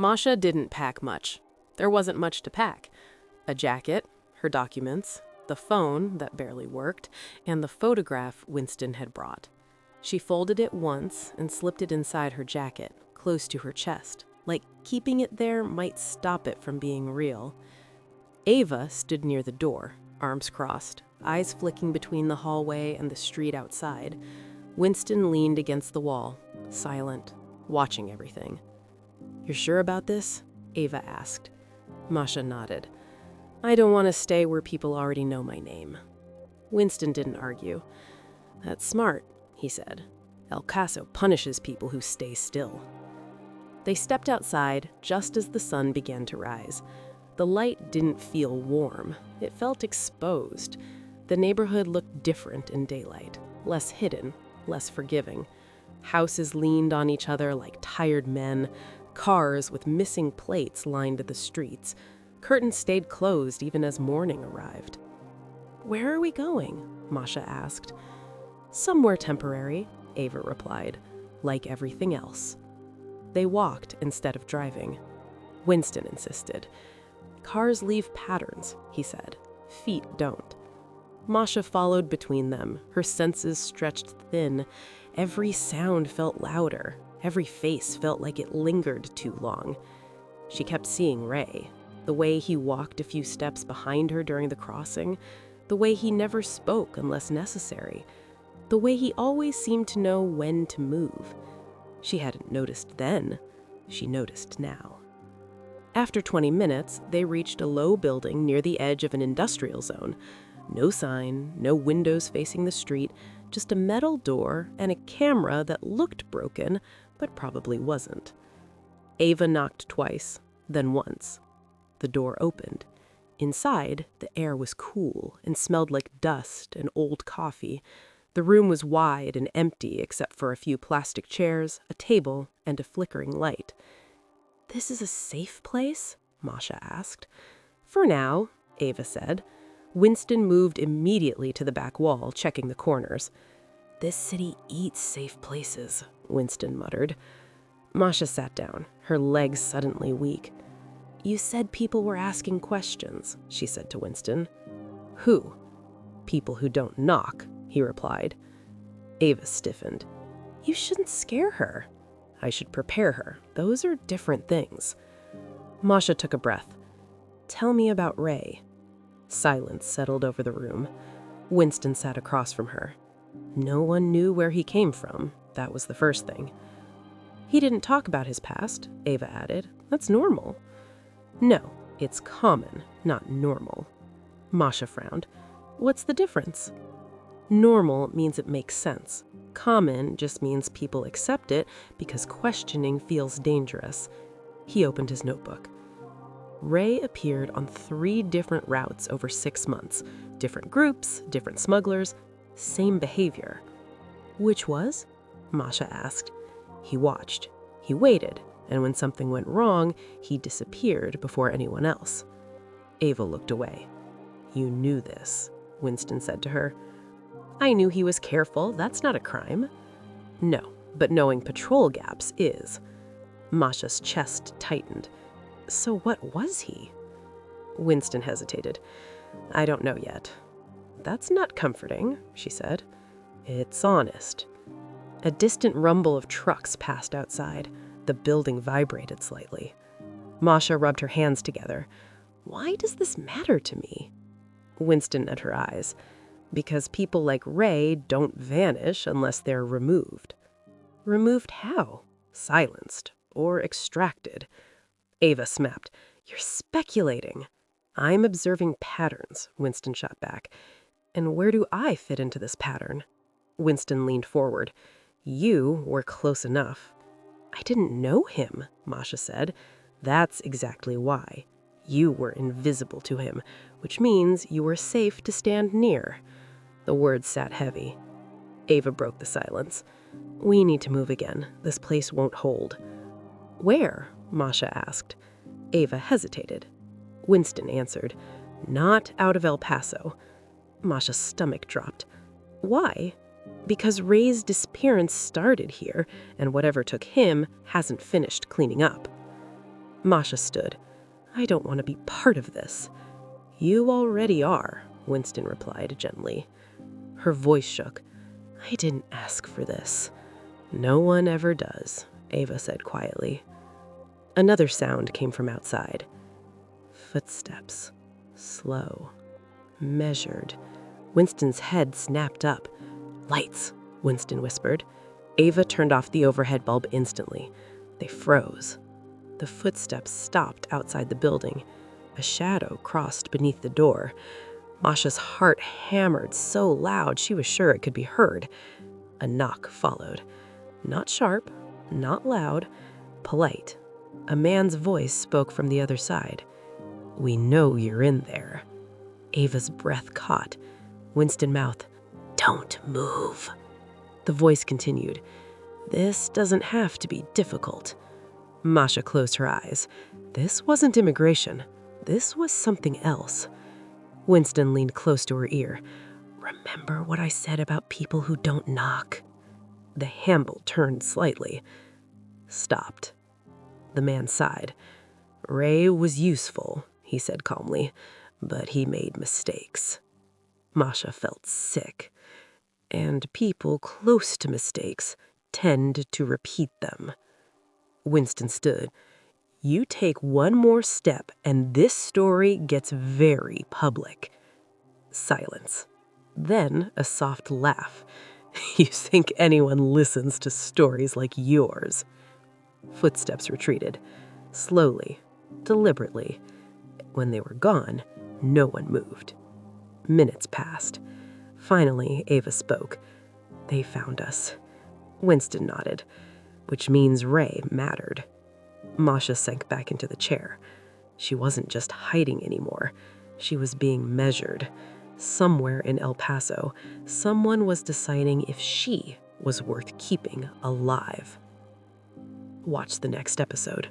Masha didn't pack much. There wasn't much to pack. A jacket, her documents, the phone that barely worked, and the photograph Winston had brought. She folded it once and slipped it inside her jacket, close to her chest, like keeping it there might stop it from being real. Ava stood near the door, arms crossed, eyes flicking between the hallway and the street outside. Winston leaned against the wall, silent, watching everything. "You're sure about this?" Ava asked. Masha nodded. "I don't want to stay where people already know my name." Winston didn't argue. "That's smart," he said. "El Paso punishes people who stay still." They stepped outside just as the sun began to rise. The light didn't feel warm. It felt exposed. The neighborhood looked different in daylight, less hidden, less forgiving. Houses leaned on each other like tired men. Cars with missing plates lined the streets. Curtains stayed closed even as morning arrived. "Where are we going?" Masha asked. "Somewhere temporary," Ava replied, "like everything else." They walked instead of driving. Winston insisted. "Cars leave patterns," he said. "Feet don't." Masha followed between them, her senses stretched thin. Every sound felt louder. Every face felt like it lingered too long. She kept seeing Ray, the way he walked a few steps behind her during the crossing, the way he never spoke unless necessary, the way he always seemed to know when to move. She hadn't noticed then. She noticed now. After 20 minutes, they reached a low building near the edge of an industrial zone. No sign, no windows facing the street, just a metal door and a camera that looked broken, but probably wasn't. Ava knocked twice, then once. The door opened. Inside, the air was cool and smelled like dust and old coffee. The room was wide and empty except for a few plastic chairs, a table, and a flickering light. "This is a safe place?" Masha asked. "For now," Ava said. Winston moved immediately to the back wall, checking the corners. "This city eats safe places," Winston muttered. Masha sat down, her legs suddenly weak. "You said people were asking questions," she said to Winston. "Who?" "People who don't knock," he replied. Ava stiffened. "You shouldn't scare her." "I should prepare her. Those are different things." Masha took a breath. "Tell me about Ray." Silence settled over the room. Winston sat across from her. No one knew where he came from. That was the first thing. "He didn't talk about his past," Ava added. "That's normal." "No, it's common, not normal." Masha frowned. "What's the difference?" "Normal means it makes sense. Common just means people accept it because questioning feels dangerous." He opened his notebook. Ray appeared on 3 different routes over 6 months. Different groups, different smugglers, same behavior. "Which was?" Masha asked. He watched. He waited, and when something went wrong, he disappeared before anyone else. Ava looked away. "You knew this," Winston said to her. "I knew he was careful. That's not a crime." "No, but knowing patrol gaps is." Masha's chest tightened. "So what was he?" Winston hesitated. "I don't know yet." "That's not comforting," she said. "It's honest." A distant rumble of trucks passed outside. The building vibrated slightly. Masha rubbed her hands together. "Why does this matter to me?" Winston met her eyes. "Because people like Ray don't vanish unless they're removed." "Removed how?" "Silenced. Or extracted." Ava snapped. "You're speculating." "I'm observing patterns," Winston shot back. "And where do I fit into this pattern?" Winston leaned forward. "You were close enough." "I didn't know him," Masha said. "That's exactly why. You were invisible to him, which means you were safe to stand near." The words sat heavy. Ava broke the silence. "We need to move again. This place won't hold." "Where?" Masha asked. Ava hesitated. Winston answered, "Not out of El Paso." Masha's stomach dropped. "Why?" "Because Ray's disappearance started here, and whatever took him hasn't finished cleaning up." Masha stood. I don't want to be part of this. You already are, Winston replied gently. Her voice shook. I didn't ask for this. No one ever does, Ava said quietly. Another sound came from outside. Footsteps. Slow. Measured. Winston's head snapped up. Lights, Winston whispered. Ava turned off the overhead bulb instantly. They froze. The footsteps stopped outside the building. A shadow crossed beneath the door. Masha's heart hammered so loud she was sure it could be heard. A knock followed. Not sharp, not loud, polite. A man's voice spoke from the other side. We know you're in there. Ava's breath caught. Winston mouthed, Don't move. The voice continued. This doesn't have to be difficult. Masha closed her eyes. This wasn't immigration. This was something else. Winston leaned close to her ear. Remember what I said about people who don't knock? The handle turned slightly. Stopped. The man sighed. Ray was useful, he said calmly, but he made mistakes. Masha felt sick. And people close to mistakes tend to repeat them. Winston stood. You take one more step and this story gets very public. Silence. Then a soft laugh. You think anyone listens to stories like yours? Footsteps retreated. Slowly, deliberately. When they were gone, no one moved. Minutes passed. Finally, Ava spoke. They found us. Winston nodded, which means Ray mattered. Masha sank back into the chair. She wasn't just hiding anymore. She was being measured. Somewhere in El Paso, someone was deciding if she was worth keeping alive. Watch the next episode.